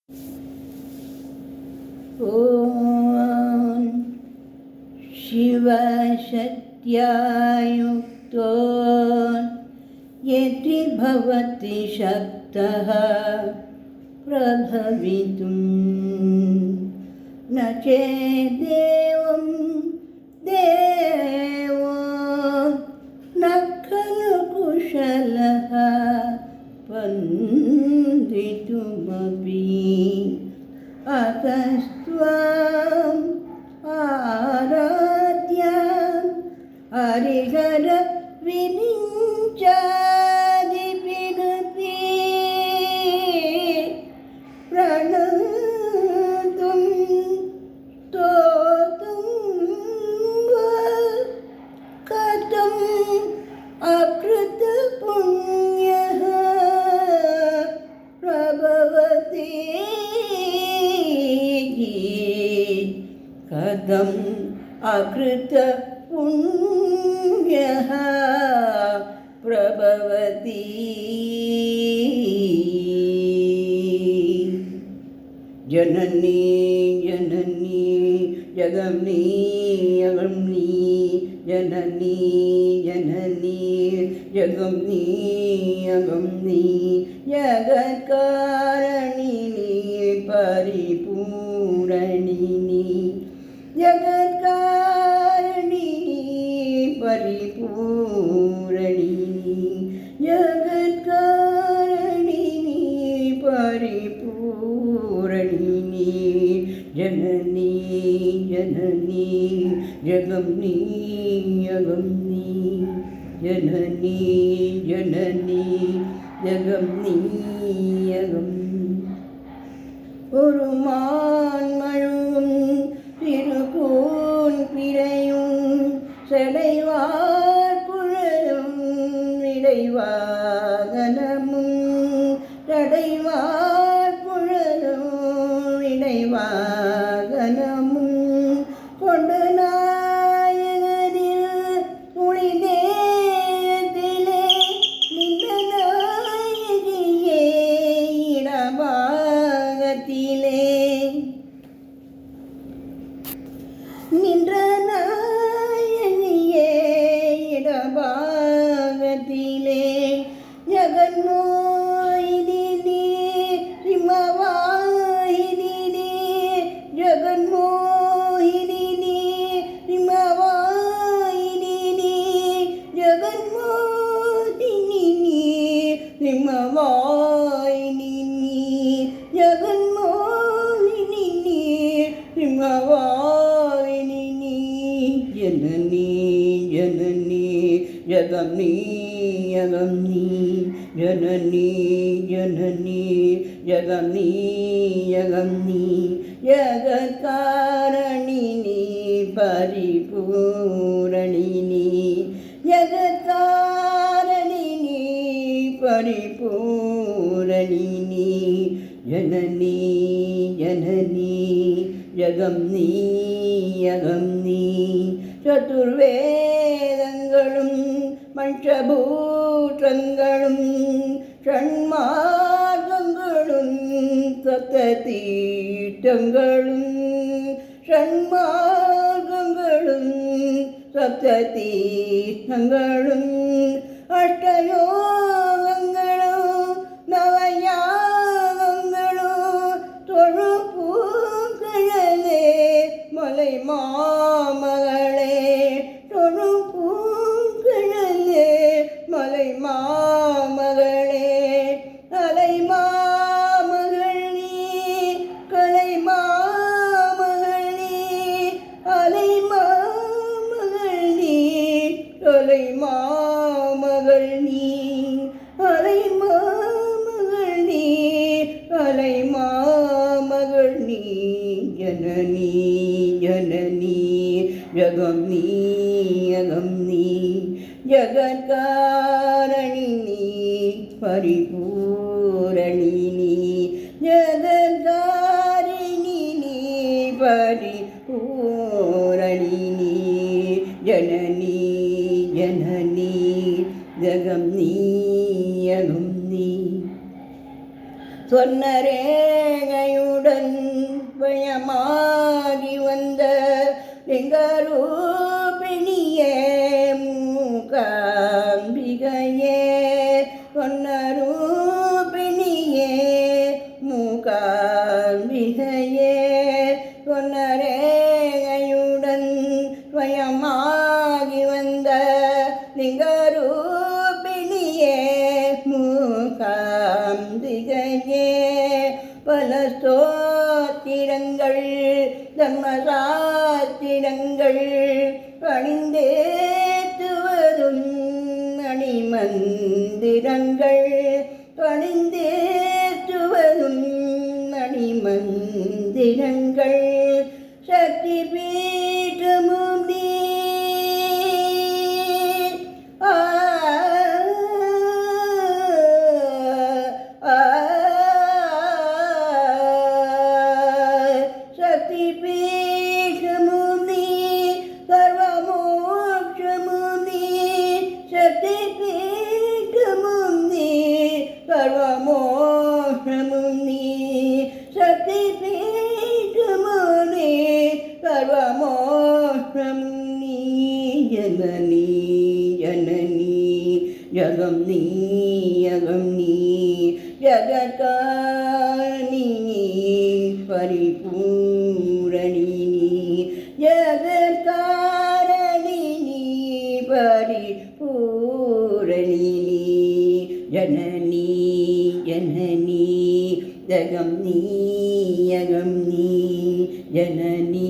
ॐ शिवशक्त्यायुक्तो यदि भवति शक्तः प्रभवितुं न चेदेवं देवो न खलु कुशलः वन्दितुमपि अतस्त्वाम् आराध्यां हरिहर विरिञ्चादिविनति प्रणतुं स्तोतुं वा कथम् अकृतपुण्यः प्रभवति कथम् अकृतपुण्यः प्रभवति। जननी जननी जगन्नी अगम्नी जननी जननी जगम्नी अगम्नी जगत्कारिणी परिपूरणिनी जगत्कारिणी परिपूरणिनी जगत्कारिणी परिपूरणिनी जननी जननी जगम्नी अगम्नी जननी जननी जगम्नी अगम्नी ஒரு மான்மழுவும் திருக்கூன் பிறையும் செடைவார் குழலும் இடைவாகனமும் செடைவார் குழலும் இடைவாகனமும் கொண்டு நாயகரில் புனிதேயத்திலே நின்ற நாயகியே இடபாகத்திலே நின்ற நாயகியே இடபாகத்திலே ஜகன்மோகினி ரிமவாகினி ஜகன்மோகினி ரிமவாகினி ஜகன்மோகினி ரிமவாகினி ஜகன்மோகினி ரிமவாகினி जननी जननी जगम्नी अगम्नी जननी जननी जगम्नी अगम्नी जगत्कारिणी परिपूरणिनी जगत्कारिणी परिपूरणिनी जननी जननी जगम्नी अगम्नी चतुर्वेदங்களும் பஞ்சபூதங்களும் ஷண்மார்க்கங்களும் சப்ததீர்த்தங்களும் ஷண்மார்க்கங்களும் சப்ததீர்த்தங்களும் அஷ்டயோகங்களும் நவயாகங்களும் தொழுப்பூங்கழலே மலை மாமகளே தொழுப்பூங்கழலே மலை மாமகளே அலை மாமகள் நீ கலை மாமகள் நீ அலை மாமகள் நீ கலை மாமகள் நீ அலை மாமகள் நீ அலை மாமகள் நீ जननी जननी जगम्नी अगम्नी जगत्कारिणी परिपूरणिनी जगत्कारिणी परिपूरणिनी जननी जननी जगम्नी अगम्नी சொன்னரேகையும் மூகாம்பிகையே பொன்னரேகையுடன் ஸ்வயமாகி வந்த லிங்கரூபிணியே மூகாம்பிகையே பல ஸ்தோத்திரங்கள் தர்மசாத்திரங்கள் பணிந்தேத்துவதும் மணிமந்திரங்கள் பணிந்தேத்துவதும் மணிமந்திரங்கள் சக்தி பீఠமும் நீ சக்தி பீఠமும் நீ சர்வமோட்சமும் நீ சக்தி பீఠமும் நீ சர்வமோட்சமும் நீ சக்தி பீఠமும் நீ சர்வமோட்சமும் நீ ஜனனி ஜனனி ஜகம் நீ யகம் நீ ஜகத்காரணி பரிபூரணி நீ ஜகத்காரணி நீ பரிபூரணி நீ ஜனனி ஜனனி ஜகம் நீ யகம் நீ ஜனனி